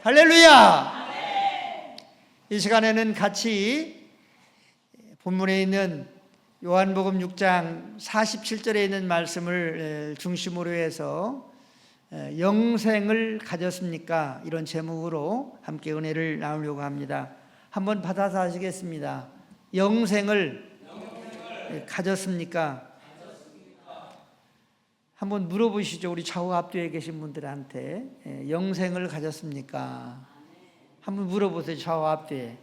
할렐루야! 이 시간에는 같이 본문에 있는 요한복음 6장 47절에 있는 말씀을 중심으로 해서 영생을 가졌습니까? 이런 제목으로 함께 은혜를 나누려고 합니다. 한번 받아서 하시겠습니다. 영생을 가졌습니까? 한번 물어보시죠. 우리 좌우 앞뒤에 계신 분들한테 영생을 가졌습니까? 한번 물어보세요. 좌우 앞뒤에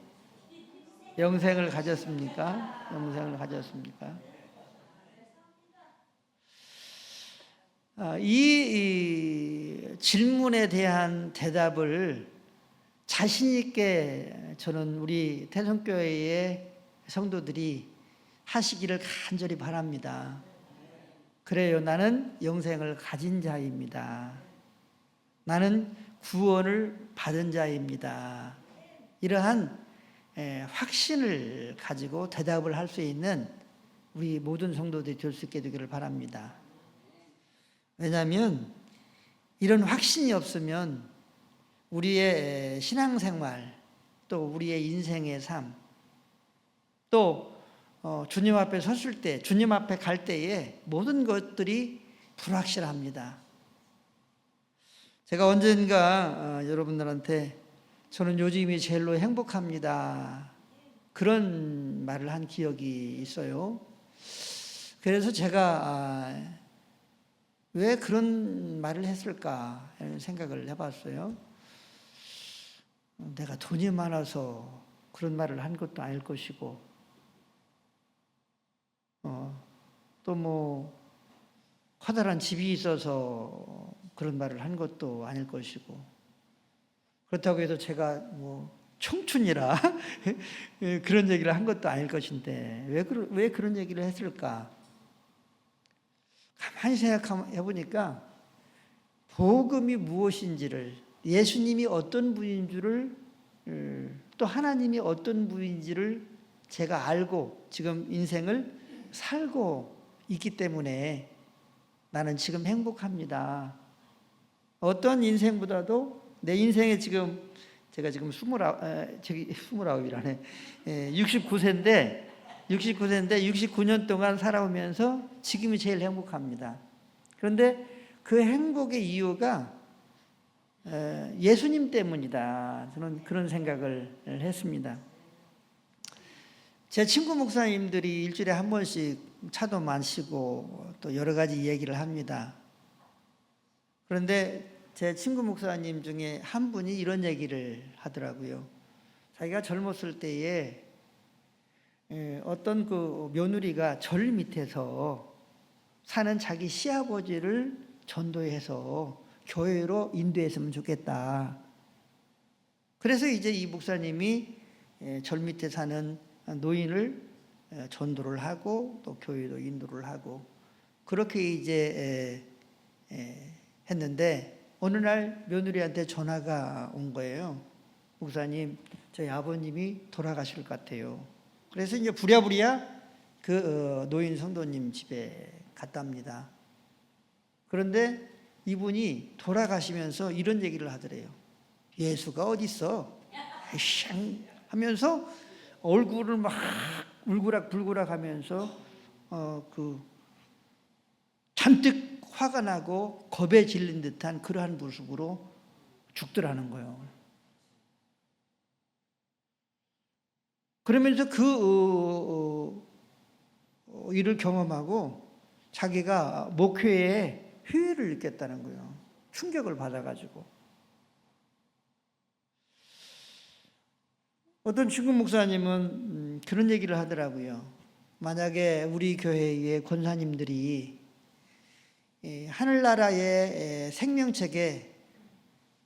영생을 가졌습니까? 영생을 가졌습니까? 이 질문에 대한 대답을 자신 있게 저는 우리 태성교회의 성도들이 하시기를 간절히 바랍니다. 그래요. 나는 영생을 가진 자입니다. 나는 구원을 받은 자입니다. 이러한 확신을 가지고 대답을 할 수 있는 우리 모든 성도들이 될 수 있게 되기를 바랍니다. 왜냐하면 이런 확신이 없으면 우리의 신앙생활, 또 우리의 인생의 삶, 또 주님 앞에 섰을 때, 주님 앞에 갈 때에 모든 것들이 불확실합니다. 제가 언젠가 여러분들한테 저는 요즘이 제일로 행복합니다, 그런 말을 한 기억이 있어요. 그래서 제가 왜 그런 말을 했을까 생각을 해봤어요. 내가 돈이 많아서 그런 말을 한 것도 아닐 것이고, 또 뭐 커다란 집이 있어서 그런 말을 한 것도 아닐 것이고, 그렇다고 해도 제가 뭐 청춘이라 그런 얘기를 한 것도 아닐 것인데 왜 그런 얘기를 했을까? 가만히 생각해 보니까 복음이 무엇인지를, 예수님이 어떤 분인 줄을, 또 하나님이 어떤 분인지를 제가 알고 지금 인생을 살고 있기 때문에 나는 지금 행복합니다. 어떤 인생보다도 내 인생에 지금 제가 지금 29이라네. 69세인데 69년 동안 살아오면서 지금이 제일 행복합니다. 그런데 그 행복의 이유가 예수님 때문이다. 저는 그런 생각을 했습니다. 제 친구 목사님들이 일주일에 한 번씩 차도 마시고 또 여러 가지 얘기를 합니다. 그런데 제 친구 목사님 중에 한 분이 이런 얘기를 하더라고요. 자기가 젊었을 때에 어떤 그 며느리가 절 밑에서 사는 자기 시아버지를 전도해서 교회로 인도했으면 좋겠다. 그래서 이제 이 목사님이 절 밑에 사는 노인을 전도를 하고 또 교회도 인도를 하고 그렇게 이제 했는데 어느 날 며느리한테 전화가 온 거예요. 목사님, 저희 아버님이 돌아가실 것 같아요. 그래서 이제 부랴부랴 그 노인 성도님 집에 갔답니다. 그런데 이분이 돌아가시면서 이런 얘기를 하더래요. 예수가 어디 있어? 샹 하면서 얼굴을 막 울그락불그락 하면서 잔뜩 화가 나고 겁에 질린 듯한 그러한 모습으로 죽더라는 거예요. 그러면서 그 일을 경험하고 자기가 목회에 회의를 느꼈다는 거예요. 충격을 받아가지고. 어떤 친구 목사님은 그런 얘기를 하더라고요. 만약에 우리 교회의 권사님들이 하늘나라의 생명책에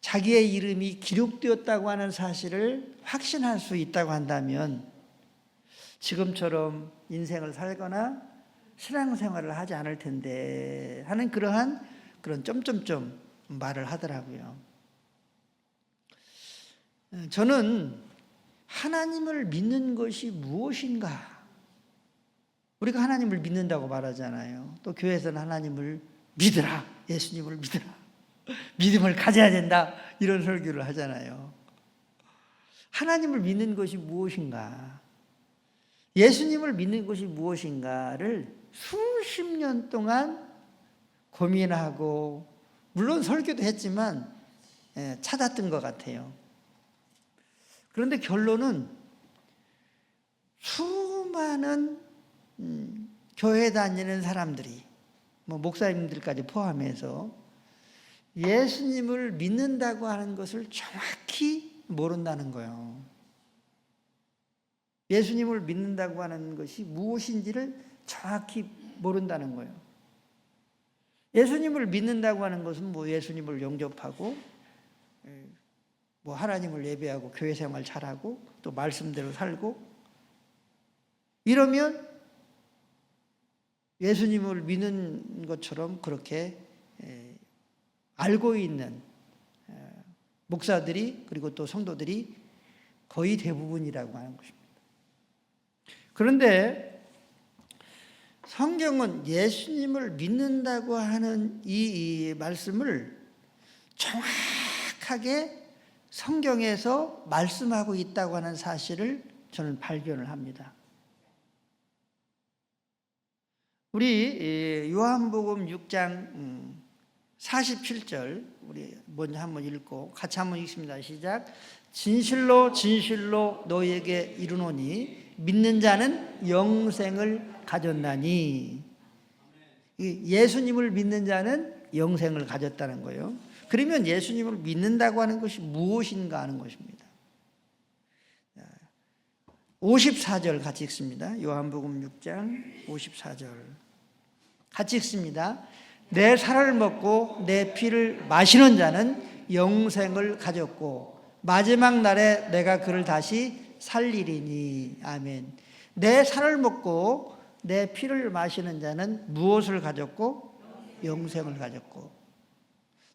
자기의 이름이 기록되었다고 하는 사실을 확신할 수 있다고 한다면 지금처럼 인생을 살거나 신앙생활을 하지 않을 텐데 하는 그런 점점점 말을 하더라고요. 저는 하나님을 믿는 것이 무엇인가? 우리가 하나님을 믿는다고 말하잖아요. 또 교회에서는 하나님을 믿으라, 예수님을 믿으라. 믿음을 가져야 된다. 이런 설교를 하잖아요. 하나님을 믿는 것이 무엇인가? 예수님을 믿는 것이 무엇인가를 수십 년 동안 고민하고, 물론 설교도 했지만 찾았던 것 같아요. 그런데 결론은 수많은 교회 다니는 사람들이, 목사님들까지 포함해서 예수님을 믿는다고 하는 것을 정확히 모른다는 거예요. 예수님을 믿는다고 하는 것이 무엇인지를 정확히 모른다는 거예요. 예수님을 믿는다고 하는 것은 예수님을 영접하고, 하나님을 예배하고 교회 생활 잘하고 또 말씀대로 살고, 이러면 예수님을 믿는 것처럼 그렇게 알고 있는 목사들이, 그리고 또 성도들이 거의 대부분이라고 하는 것입니다. 그런데 성경은 예수님을 믿는다고 하는 이 말씀을 정확하게 성경에서 말씀하고 있다고 하는 사실을 저는 발견을 합니다. 우리 요한복음 6장 47절 우리 먼저 한번 읽고 같이 한번 읽습니다. 시작. 진실로 진실로 너희에게 이르노니 믿는 자는 영생을 가졌나니. 예수님을 믿는 자는 영생을 가졌다는 거예요. 그러면 예수님을 믿는다고 하는 것이 무엇인가 하는 것입니다. 54절 같이 읽습니다. 요한복음 6장 54절 같이 읽습니다. 내 살을 먹고 내 피를 마시는 자는 영생을 가졌고 마지막 날에 내가 그를 다시 살리리니. 아멘. 내 살을 먹고 내 피를 마시는 자는 무엇을 가졌고? 영생을 가졌고.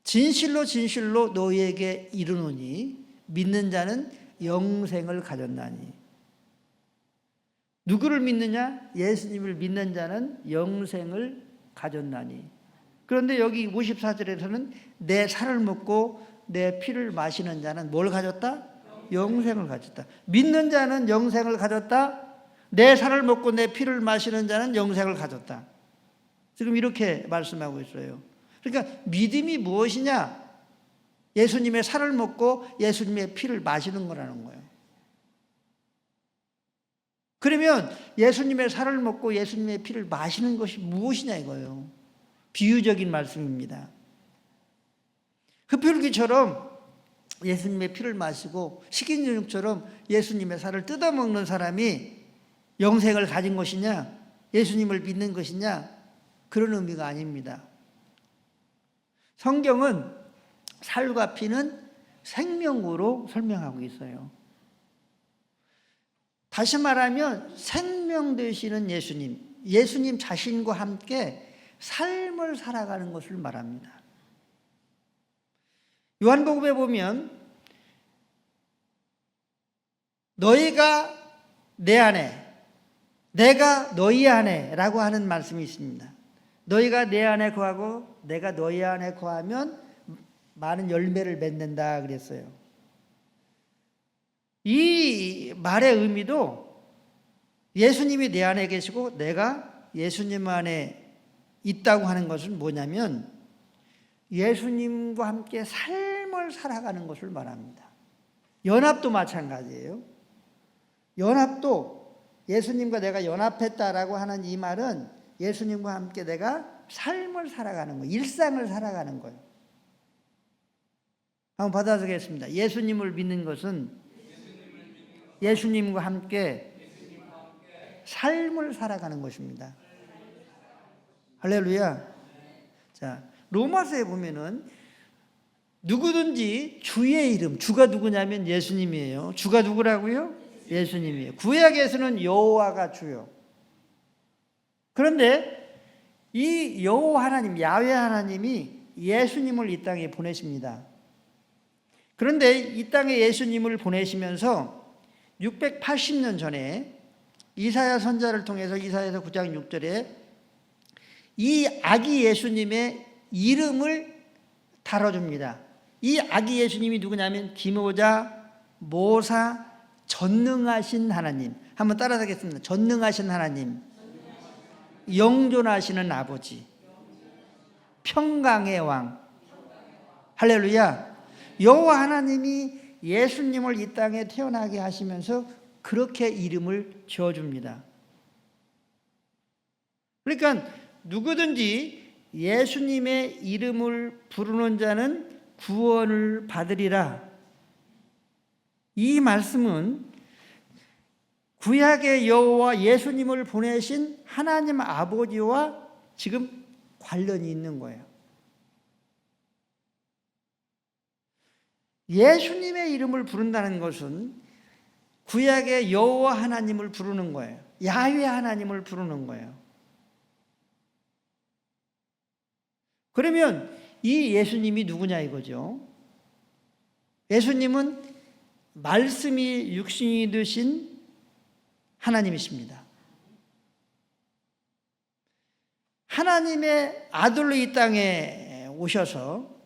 진실로 진실로 너희에게 이르노니 믿는 자는 영생을 가졌나니. 누구를 믿느냐? 예수님을 믿는 자는 영생을 가졌나니. 그런데 여기 54절에서는 내 살을 먹고 내 피를 마시는 자는 뭘 가졌다? 영생을 가졌다. 믿는 자는 영생을 가졌다. 내 살을 먹고 내 피를 마시는 자는 영생을 가졌다. 지금 이렇게 말씀하고 있어요. 그러니까 믿음이 무엇이냐? 예수님의 살을 먹고 예수님의 피를 마시는 거라는 거예요. 그러면 예수님의 살을 먹고 예수님의 피를 마시는 것이 무엇이냐 이거예요. 비유적인 말씀입니다. 흡혈귀처럼 예수님의 피를 마시고 식인종처럼 예수님의 살을 뜯어먹는 사람이 영생을 가진 것이냐, 예수님을 믿는 것이냐, 그런 의미가 아닙니다. 성경은 살과 피는 생명으로 설명하고 있어요. 다시 말하면 생명 되시는 예수님, 예수님 자신과 함께 삶을 살아가는 것을 말합니다. 요한복음에 보면 너희가 내 안에, 내가 너희 안에 라고 하는 말씀이 있습니다. 너희가 내 안에 거하고 내가 너희 안에 거하면 많은 열매를 맺는다 그랬어요. 이 말의 의미도 예수님이 내 안에 계시고 내가 예수님 안에 있다고 하는 것은 뭐냐면 예수님과 함께 삶을 살아가는 것을 말합니다. 연합도 마찬가지예요. 연합도 예수님과 내가 연합했다라고 하는 이 말은 예수님과 함께 내가 삶을 살아가는 거예요. 일상을 살아가는 거예요. 한번 받아보겠습니다. 예수님을 믿는 것은 예수님과 함께 삶을 살아가는 것입니다. 할렐루야. 자, 로마서에 보면은 누구든지 주의 이름, 주가 누구냐면 예수님이에요. 주가 누구라고요? 예수님이에요. 구약에서는 여호와가 주요. 그런데 이 여호와 하나님, 야훼 하나님이 예수님을 이 땅에 보내십니다. 그런데 이 땅에 예수님을 보내시면서 680년 전에 이사야 선지자를 통해서 이사야서 9장 6절에 이 아기 예수님의 이름을 다뤄줍니다. 이 아기 예수님이 누구냐면 기모자, 모사, 전능하신 하나님. 한번 따라하겠습니다. 전능하신 하나님, 영존하시는 아버지, 평강의 왕. 할렐루야. 여호와 하나님이 예수님을 이 땅에 태어나게 하시면서 그렇게 이름을 지어줍니다. 그러니까 누구든지 예수님의 이름을 부르는 자는 구원을 받으리라. 이 말씀은 구약의 여호와 예수님을 보내신 하나님 아버지와 지금 관련이 있는 거예요. 예수님의 이름을 부른다는 것은 구약의 여호와 하나님을 부르는 거예요. 야훼 하나님을 부르는 거예요. 그러면 이 예수님이 누구냐 이거죠. 예수님은 말씀이 육신이 되신 하나님이십니다. 하나님의 아들로 이 땅에 오셔서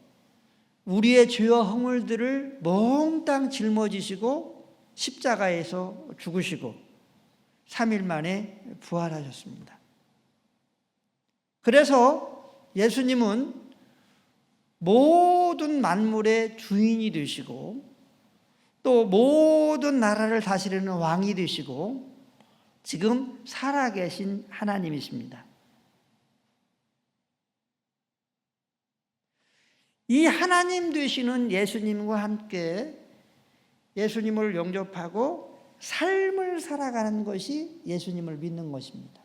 우리의 죄와 허물들을 몽땅 짊어지시고 십자가에서 죽으시고 3일 만에 부활하셨습니다. 그래서 예수님은 모든 만물의 주인이 되시고 또 모든 나라를 다스리는 왕이 되시고 지금 살아계신 하나님이십니다. 이 하나님 되시는 예수님과 함께 예수님을 영접하고 삶을 살아가는 것이 예수님을 믿는 것입니다.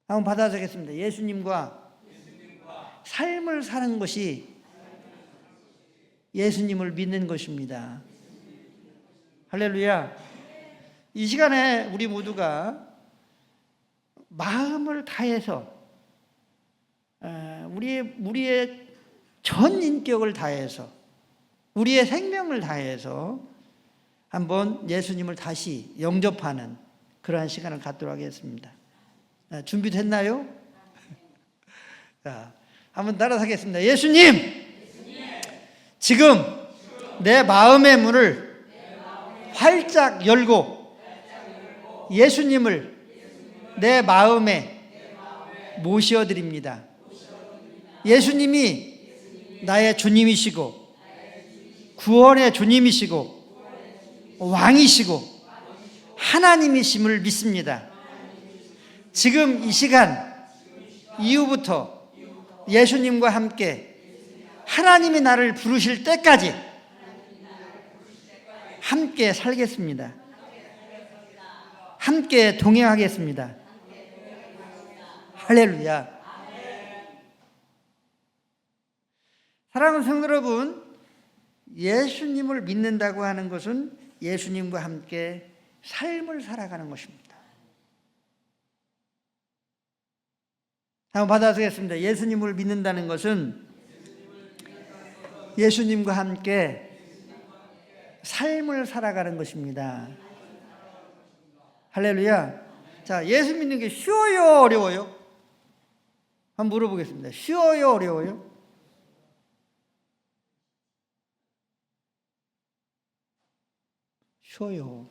한번 받아주겠습니다. 예수님과 삶을 사는 것이 예수님을 믿는 것입니다. 할렐루야. 이 시간에 우리 모두가 마음을 다해서 우리의 전 인격을 다해서 우리의 생명을 다해서 한번 예수님을 다시 영접하는 그러한 시간을 갖도록 하겠습니다. 준비됐나요? 자, 한번 따라하겠습니다. 예수님, 지금 내 마음의 문을 활짝 열고 예수님을 내 마음에 모셔드립니다. 예수님이 나의 주님이시고 구원의 주님이시고 왕이시고 하나님이심을 믿습니다. 지금 이 시간 이후부터 예수님과 함께 하나님이 나를 부르실 때까지 함께 살겠습니다. 함께 동행하겠습니다. 할렐루야. 사랑하는 성도 여러분, 예수님을 믿는다고 하는 것은 예수님과 함께 삶을 살아가는 것입니다. 한번 받아주겠습니다. 예수님을 믿는다는 것은 예수님과 함께 삶을 살아가는 것입니다. 할렐루야. 자, 예수 믿는 게 쉬워요, 어려워요? 한번 물어보겠습니다. 쉬워요, 어려워요? 쉬워요.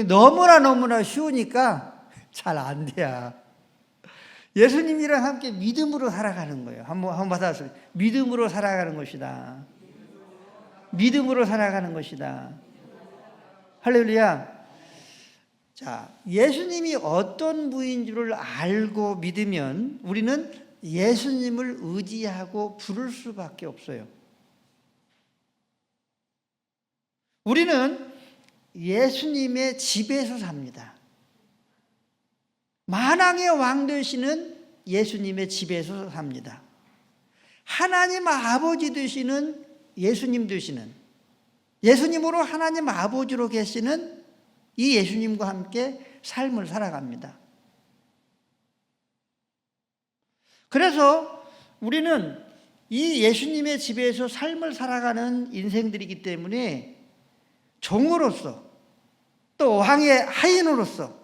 너무나 쉬우니까 잘 안 돼요. 예수님이랑 함께 믿음으로 살아가는 거예요. 한번 받아서 믿음으로 살아가는 것이다. 믿음으로 살아가는 것이다. 할렐루야. 자, 예수님이 어떤 분인 줄을 알고 믿으면 우리는 예수님을 의지하고 부를 수밖에 없어요. 우리는 예수님의 집에서 삽니다. 만왕의 왕 되시는 예수님의 집에서 삽니다. 하나님 아버지 되시는 예수님 되시는 예수님으로 하나님 아버지로 계시는 이 예수님과 함께 삶을 살아갑니다. 그래서 우리는 이 예수님의 집에서 삶을 살아가는 인생들이기 때문에 종으로서 또 왕의 하인으로서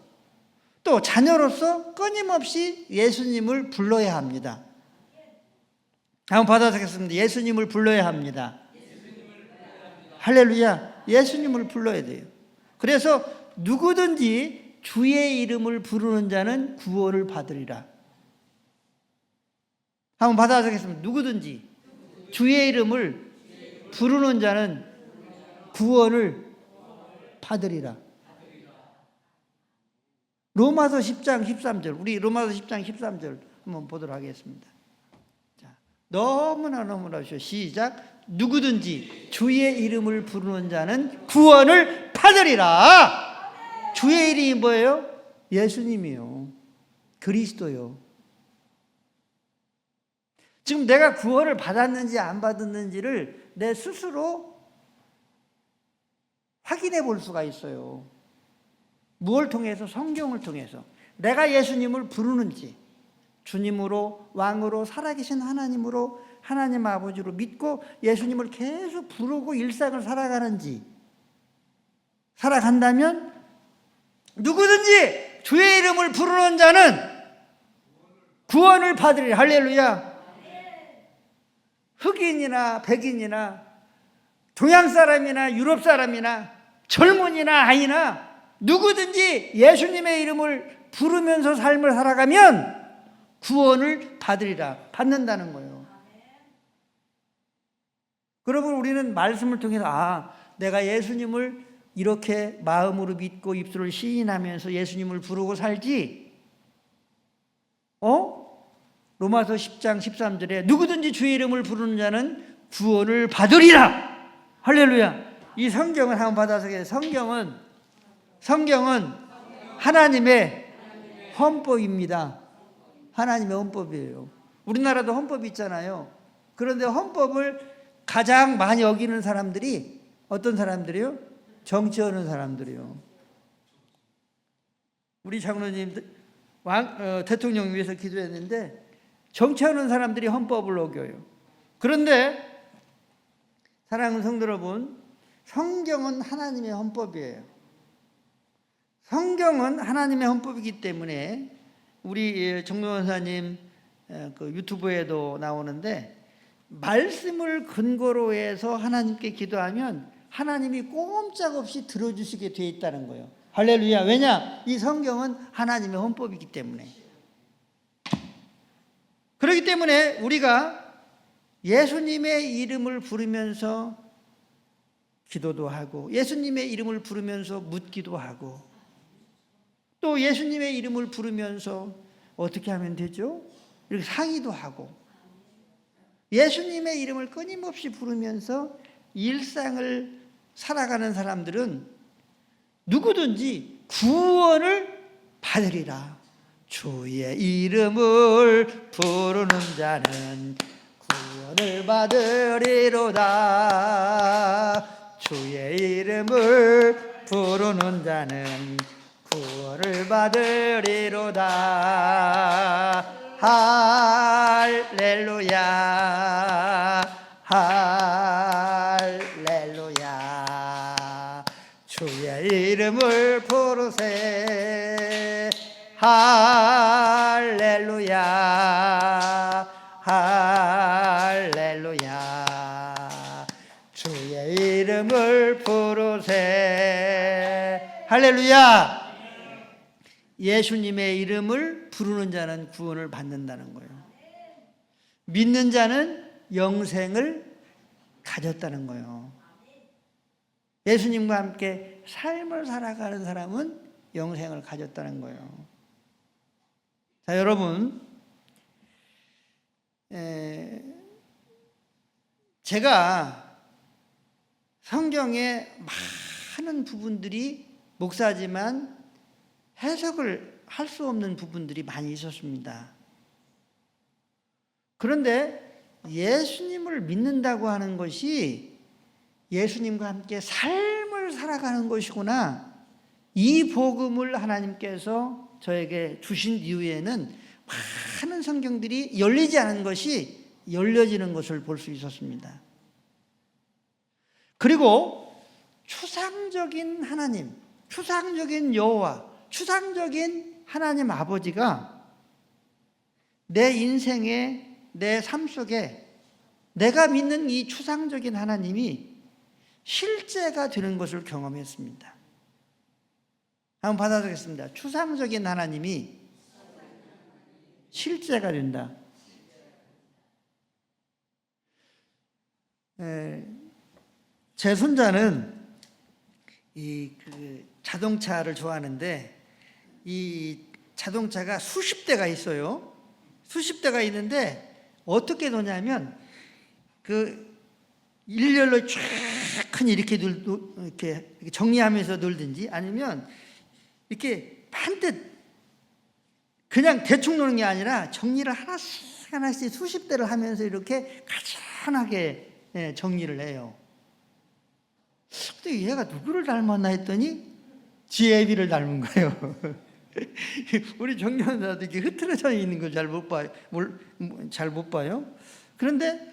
또 자녀로서 끊임없이 예수님을 불러야 합니다. 한번 받아서겠습니다. 예수님을 불러야 합니다. 할렐루야. 예수님을 불러야 돼요. 그래서 누구든지 주의 이름을 부르는 자는 구원을 받으리라. 한번 받아서겠습니다. 누구든지 주의 이름을 부르는 자는 구원을 받으리라. 로마서 10장 13절, 우리 로마서 10장 13절 한번 보도록 하겠습니다. 자, 너무나 쉬워. 시작. 누구든지 주의 이름을 부르는 자는 구원을 받으리라. 주의 이름이 뭐예요? 예수님이요. 그리스도요. 지금 내가 구원을 받았는지 안 받았는지를 내 스스로 확인해 볼 수가 있어요. 무엇을 통해서? 성경을 통해서. 내가 예수님을 부르는지, 주님으로, 왕으로, 살아계신 하나님으로, 하나님 아버지로 믿고 예수님을 계속 부르고 일상을 살아가는지, 살아간다면 누구든지 주의 이름을 부르는 자는 구원을 받으리라. 할렐루야. 흑인이나 백인이나 동양 사람이나 유럽 사람이나 젊은이나 아이나 누구든지 예수님의 이름을 부르면서 삶을 살아가면 구원을 받으리라. 받는다는 거예요. 그러면 우리는 말씀을 통해서 내가 예수님을 이렇게 마음으로 믿고 입술을 시인하면서 예수님을 부르고 살지. 로마서 10장 13절에 누구든지 주의 이름을 부르는 자는 구원을 받으리라. 할렐루야. 이 성경을 한번 받아서 성경은 하나님의 헌법입니다. 하나님의 헌법이에요. 우리나라도 헌법이 있잖아요. 그런데 헌법을 가장 많이 어기는 사람들이 어떤 사람들이요? 정치하는 사람들이요. 우리 장로님 대통령 위해서 기도했는데 정치하는 사람들이 헌법을 어겨요. 그런데 사랑하는 성도 여러분, 성경은 하나님의 헌법이에요. 성경은 하나님의 헌법이기 때문에 우리 정노원사님 그 유튜브에도 나오는데 말씀을 근거로 해서 하나님께 기도하면 하나님이 꼼짝없이 들어주시게 되어 있다는 거예요. 할렐루야. 왜냐? 이 성경은 하나님의 헌법이기 때문에. 그렇기 때문에 우리가 예수님의 이름을 부르면서 기도도 하고 예수님의 이름을 부르면서 묻기도 하고 또 예수님의 이름을 부르면서 어떻게 하면 되죠? 이렇게 상의도 하고 예수님의 이름을 끊임없이 부르면서 일상을 살아가는 사람들은 누구든지 구원을 받으리라. 주의 이름을 부르는 자는 구원을 받으리로다. 주의 이름을 부르는 자는 구원을 받으리로다. 할렐루야. 할렐루야. 주의 이름을 부르세. 할렐루야. 할렐루야. 주의 이름을 부르세. 할렐루야. 예수님의 이름을 부르는 자는 구원을 받는다는 거예요. 믿는 자는 영생을 가졌다는 거예요. 예수님과 함께 삶을 살아가는 사람은 영생을 가졌다는 거예요. 자, 여러분, 제가 성경의 많은 부분들이 목사지만 해석을 할 수 없는 부분들이 많이 있었습니다. 그런데 예수님을 믿는다고 하는 것이 예수님과 함께 삶을 살아가는 것이구나. 이 복음을 하나님께서 저에게 주신 이후에는 많은 성경들이 열리지 않은 것이 열려지는 것을 볼 수 있었습니다. 그리고 추상적인 하나님, 추상적인 여호와, 추상적인 하나님 아버지가 내 인생에, 내 삶 속에 내가 믿는 이 추상적인 하나님이 실제가 되는 것을 경험했습니다. 한번 받아보겠습니다. 추상적인 하나님이 실제가 된다. 제 손자는 그 자동차를 좋아하는데 이 자동차가 수십 대가 있어요. 수십 대가 있는데 어떻게 노냐면 그 일렬로 쫙 이렇게 정리하면서 놀든지 아니면 이렇게 반듯 그냥 대충 노는 게 아니라 정리를 하나씩 하나씩 수십 대를 하면서 이렇게 가지런하게 정리를 해요. 근데 얘가 누구를 닮았나 했더니 지 애비를 닮은 거예요. 우리 정년자도 이렇게 흐트러져 있는 걸 잘 못 봐요. 잘 못 봐요. 그런데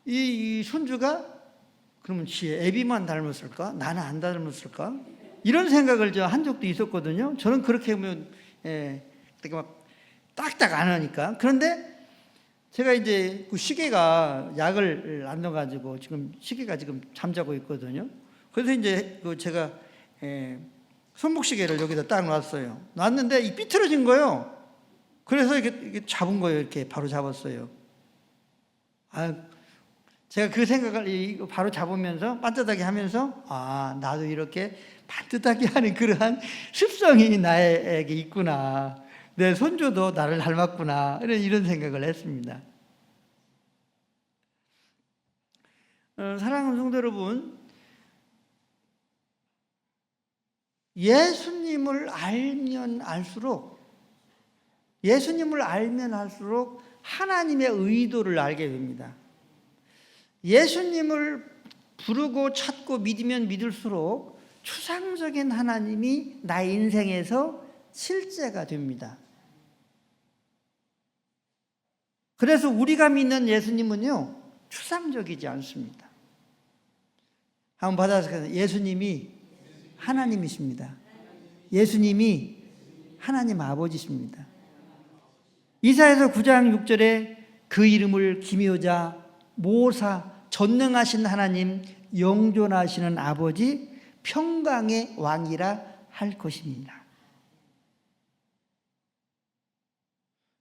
이 손주가 그러면 지 애비만 닮았을까? 나는 안 닮았을까? 이런 생각을 한 적도 있었거든요. 저는 그렇게 하면 되게 막 딱딱 안 하니까. 그런데 제가 이제 그 시계가 약을 안 넣어가지고 지금 시계가 지금 잠자고 있거든요. 그래서 이제 그 제가 손목시계를 여기다 딱 놨어요. 놨는데 이 삐뚤어진 거예요. 그래서 이렇게 잡은 거예요. 이렇게 바로 잡았어요. 제가 그 생각을 바로 잡으면서 반듯하게 하면서 나도 이렇게 반듯하게 하는 그러한 습성이 나에게 있구나. 내 손주도 나를 닮았구나. 이런 생각을 했습니다. 사랑하는 성도 여러분, 예수님을 알면 알수록 하나님의 의도를 알게 됩니다. 예수님을 부르고 찾고 믿으면 믿을수록 추상적인 하나님이 나의 인생에서 실제가 됩니다. 그래서 우리가 믿는 예수님은요, 추상적이지 않습니다. 한번 받아서 예수님이 하나님이십니다. 예수님이 하나님 아버지십니다. 이사야서 9장 6절에 그 이름을 기묘자, 모사, 전능하신 하나님, 영존하시는 아버지, 평강의 왕이라 할 것입니다.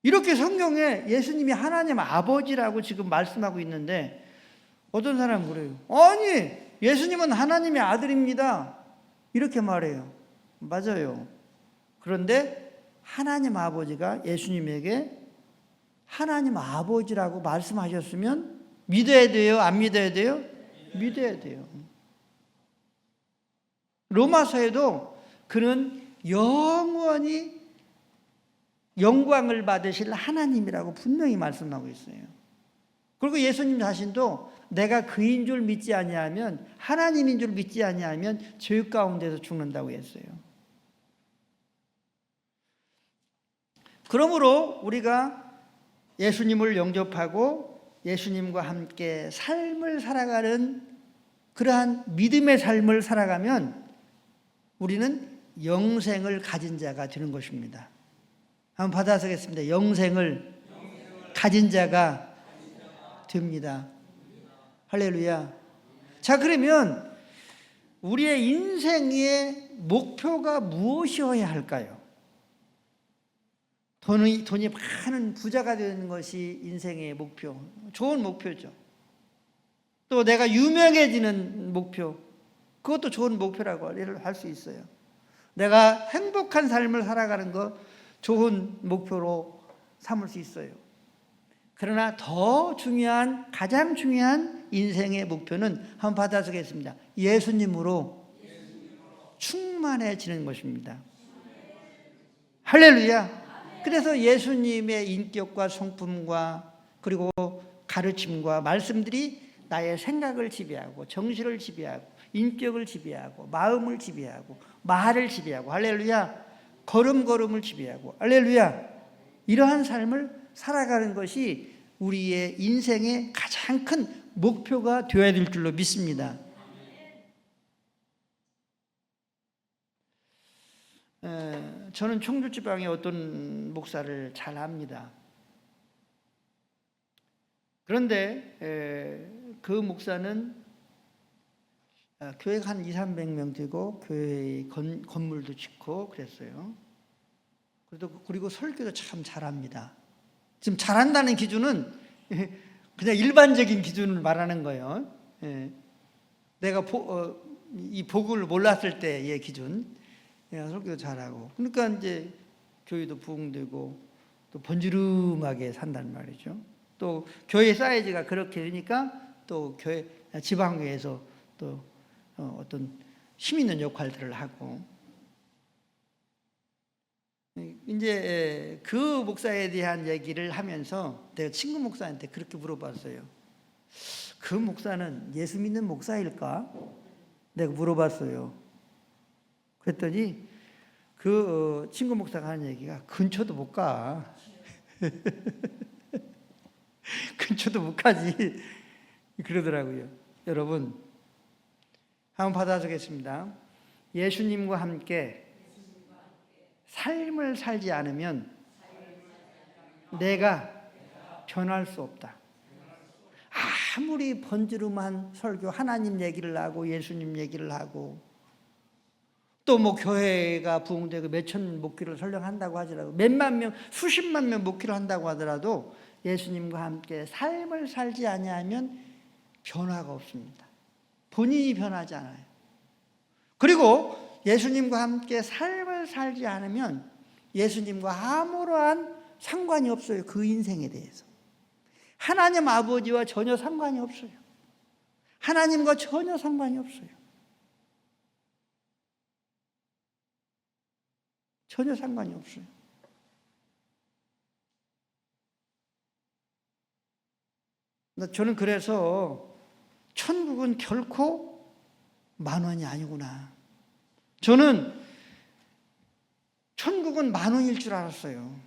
이렇게 성경에 예수님이 하나님 아버지라고 지금 말씀하고 있는데 어떤 사람은 그래요. 아니, 예수님은 하나님의 아들입니다. 이렇게 말해요. 맞아요. 그런데 하나님 아버지가 예수님에게 하나님 아버지라고 말씀하셨으면 믿어야 돼요? 안 믿어야 돼요? 믿어야 돼요. 로마서에도 그는 영원히 영광을 받으실 하나님이라고 분명히 말씀하고 있어요. 그리고 예수님 자신도 내가 그인 줄 믿지 아니하면, 하나님인 줄 믿지 아니하면 죄 가운데서 죽는다고 했어요. 그러므로 우리가 예수님을 영접하고 예수님과 함께 삶을 살아가는 그러한 믿음의 삶을 살아가면 우리는 영생을 가진 자가 되는 것입니다. 한번 받아서겠습니다. 영생을 가진 자가 됩니다. 할렐루야. 자, 그러면 우리의 인생의 목표가 무엇이어야 할까요? 돈이 많은 부자가 되는 것이 인생의 목표. 좋은 목표죠. 또 내가 유명해지는 목표. 그것도 좋은 목표라고 할 수 있어요. 내가 행복한 삶을 살아가는 것 좋은 목표로 삼을 수 있어요. 그러나 더 중요한, 가장 중요한 인생의 목표는 한번 받아서겠습니다. 예수님으로 충만해지는 것입니다. 할렐루야. 그래서 예수님의 인격과 성품과 그리고 가르침과 말씀들이 나의 생각을 지배하고 정신을 지배하고 인격을 지배하고 마음을 지배하고 말을 지배하고 할렐루야. 걸음걸음을 지배하고 할렐루야. 이러한 삶을 살아가는 것이 우리의 인생의 가장 큰 목표가 되어야 될 줄로 믿습니다. 저는 청주지방의 어떤 목사를 잘 압니다. 그런데 그 목사는 교회가 한 200~300명 되고 교회 건물도 짓고 그랬어요. 그리고 설교도 참 잘합니다. 지금 잘한다는 기준은 그냥 일반적인 기준을 말하는 거예요. 내가 이 복을 몰랐을 때의 기준. 설교도 잘하고. 그러니까 이제 교회도 부흥되고 또 번지름하게 산단 말이죠. 또 교회 사이즈가 그렇게 되니까 또 교회 지방교회에서 또 어떤 힘 있는 역할들을 하고. 이제 그 목사에 대한 얘기를 하면서 내가 친구 목사한테 그렇게 물어봤어요. 그 목사는 예수 믿는 목사일까? 내가 물어봤어요. 그랬더니 그 친구 목사가 하는 얘기가 근처도 못 가. 근처도 못 가지. 그러더라고요. 여러분, 한번 받아주겠습니다. 예수님과 함께 삶을 살지 않으면 내가 변할 수 없다. 아무리 번지름한 설교, 하나님 얘기를 하고 예수님 얘기를 하고 또 뭐 교회가 부흥되고 몇천 목회를 설령한다고 하더라도 몇만 명, 수십만 명 목회를 한다고 하더라도 예수님과 함께 삶을 살지 아니하면 변화가 없습니다. 본인이 변하지 않아요. 그리고 예수님과 함께 삶을 살지 않으면 예수님과 아무러한 상관이 없어요. 그 인생에 대해서. 하나님 아버지와 전혀 상관이 없어요. 하나님과 전혀 상관이 없어요. 전혀 상관이 없어요. 저는 그래서 천국은 결코 10,000원이 아니구나. 저는 천국은 10,000원일 줄 알았어요.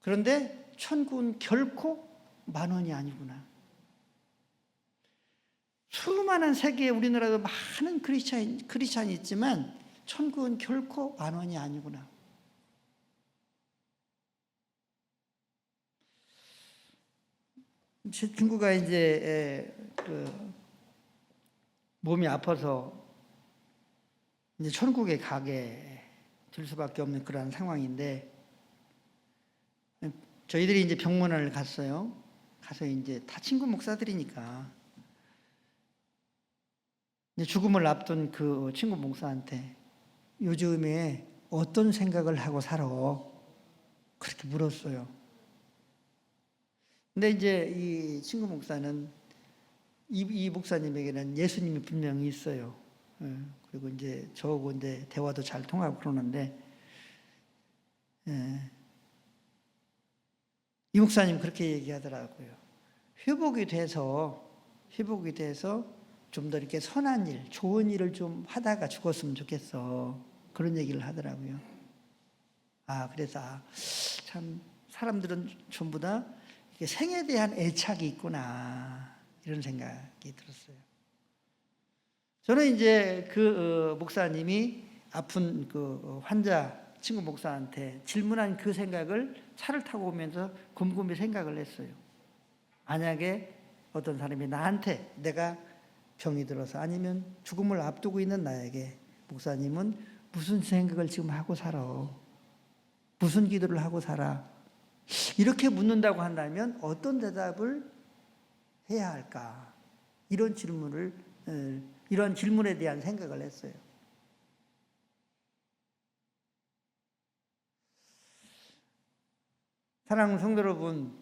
그런데 천국은 결코 10,000원이 아니구나. 수많은 세계에 우리나라도 많은 크리스찬이 있지만 천국은 결코 10,000원이 아니구나. 제 친구가 이제 몸이 아파서 이제 천국에 가게 될 수밖에 없는 그런 상황인데 저희들이 이제 병문안을 갔어요. 가서 이제 다 친구 목사들이니까 이제 죽음을 앞둔 그 친구 목사한테 요즘에 어떤 생각을 하고 살아? 그렇게 물었어요. 근데 이제 이 친구 목사는 이 목사님에게는 예수님이 분명히 있어요. 그리고 이제 저하고 이제 대화도 잘 통하고 그러는데 이 목사님 그렇게 얘기하더라고요. 회복이 돼서 좀 더 이렇게 선한 일, 좋은 일을 좀 하다가 죽었으면 좋겠어. 그런 얘기를 하더라고요. 그래서 참 사람들은 전부 다 생에 대한 애착이 있구나. 이런 생각이 들었어요. 저는 이제 그 목사님이 아픈 그 환자 친구 목사한테 질문한 그 생각을 차를 타고 오면서 곰곰이 생각을 했어요. 만약에 어떤 사람이 나한테 내가 병이 들어서 아니면 죽음을 앞두고 있는 나에게 목사님은 무슨 생각을 지금 하고 살아? 무슨 기도를 하고 살아? 이렇게 묻는다고 한다면 어떤 대답을 해야 할까? 이런 질문에 대한 생각을 했어요. 사랑하는 성도 여러분,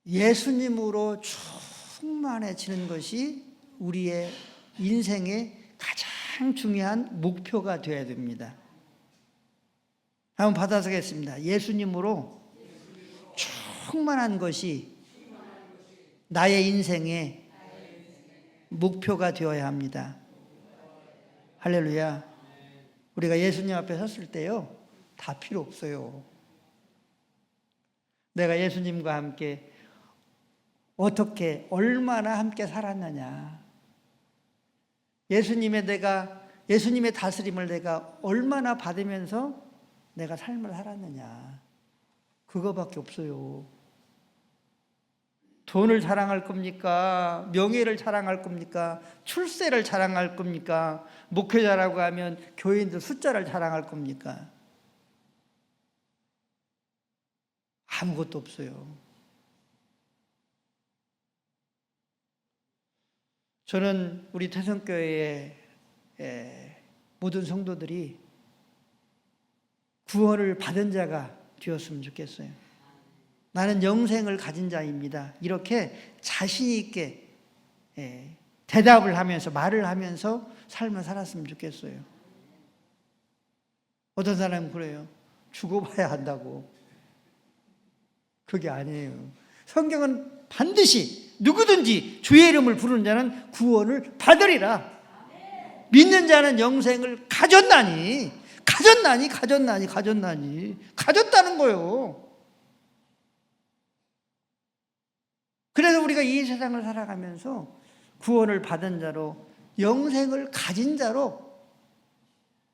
예수님으로 충만해지는 것이 우리의 인생의 가장 중요한 목표가 되어야 됩니다. 한번 받아서겠습니다. 예수님으로 충만한 것이 나의 인생의 목표가 되어야 합니다. 할렐루야. 우리가 예수님 앞에 섰을 때요, 다 필요 없어요. 내가 예수님과 함께 어떻게 얼마나 함께 살았느냐, 예수님의 다스림을 내가 얼마나 받으면서 내가 삶을 살았느냐, 그거밖에 없어요. 돈을 자랑할 겁니까? 명예를 자랑할 겁니까? 출세를 자랑할 겁니까? 목회자라고 하면 교인들 숫자를 자랑할 겁니까? 아무것도 없어요. 저는 우리 태성교회의 모든 성도들이 구원을 받은 자가 되었으면 좋겠어요. 나는 영생을 가진 자입니다. 이렇게 자신 있게 대답을 하면서 말을 하면서 삶을 살았으면 좋겠어요. 어떤 사람은 그래요. 죽어봐야 한다고. 그게 아니에요. 성경은 반드시 누구든지 주의 이름을 부르는 자는 구원을 받으리라. 믿는 자는 영생을 가졌나니 가졌다는 거예요. 그래서 우리가 이 세상을 살아가면서 구원을 받은 자로 영생을 가진 자로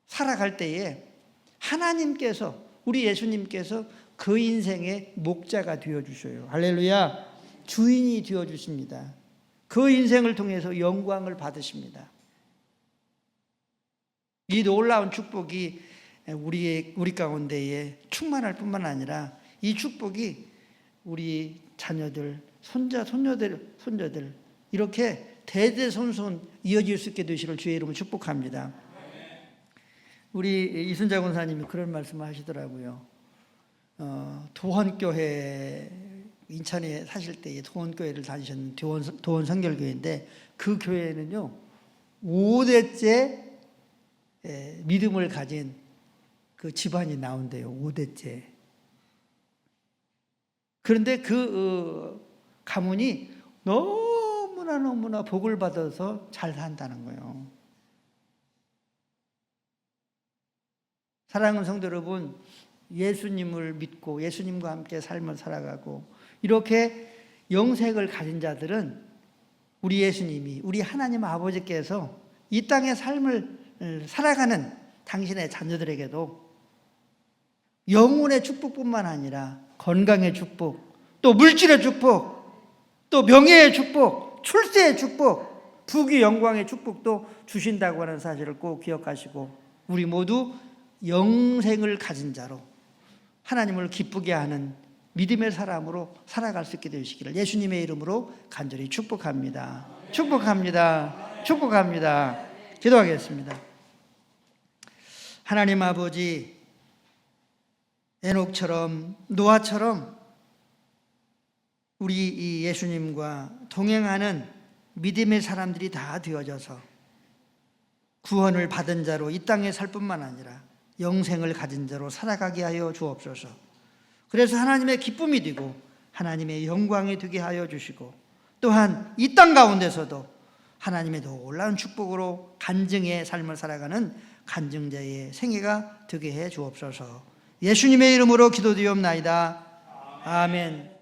살아갈 때에 하나님께서 우리 예수님께서 그 인생의 목자가 되어주셔요. 할렐루야. 주인이 되어주십니다. 그 인생을 통해서 영광을 받으십니다. 이 놀라운 축복이 우리 가운데에 충만할 뿐만 아니라 이 축복이 우리 자녀들, 손자들 이렇게 대대손손 이어질 수 있게 되시를 주의 이름으로 축복합니다. 우리 이순자 권사님이 그런 말씀을 하시더라고요. 도원교회, 인천에 사실 때 도원교회를 다니셨는데 도원 성결교회인데 그 교회는요 5대째 믿음을 가진 그 집안이 나온대요. 5대째. 그런데 그 가문이 너무나 복을 받아서 잘 산다는 거예요. 사랑하는 성도 여러분, 예수님을 믿고 예수님과 함께 삶을 살아가고 이렇게 영생을 가진 자들은 우리 예수님이, 우리 하나님 아버지께서 이 땅의 삶을 살아가는 당신의 자녀들에게도 영혼의 축복뿐만 아니라 건강의 축복, 또 물질의 축복, 또 명예의 축복, 출세의 축복, 부귀 영광의 축복도 주신다고 하는 사실을 꼭 기억하시고 우리 모두 영생을 가진 자로 하나님을 기쁘게 하는 믿음의 사람으로 살아갈 수 있게 되시기를 예수님의 이름으로 간절히 축복합니다. 축복합니다. 축복합니다. 기도하겠습니다. 하나님 아버지, 에녹처럼 노아처럼 우리 이 예수님과 동행하는 믿음의 사람들이 다 되어져서 구원을 받은 자로 이 땅에 살 뿐만 아니라 영생을 가진 자로 살아가게 하여 주옵소서. 그래서 하나님의 기쁨이 되고 하나님의 영광이 되게 하여 주시고 또한 이 땅 가운데서도 하나님의 놀라운 축복으로 간증의 삶을 살아가는 간증자의 생애가 되게 해 주옵소서. 예수님의 이름으로 기도드리옵나이다. 아멘.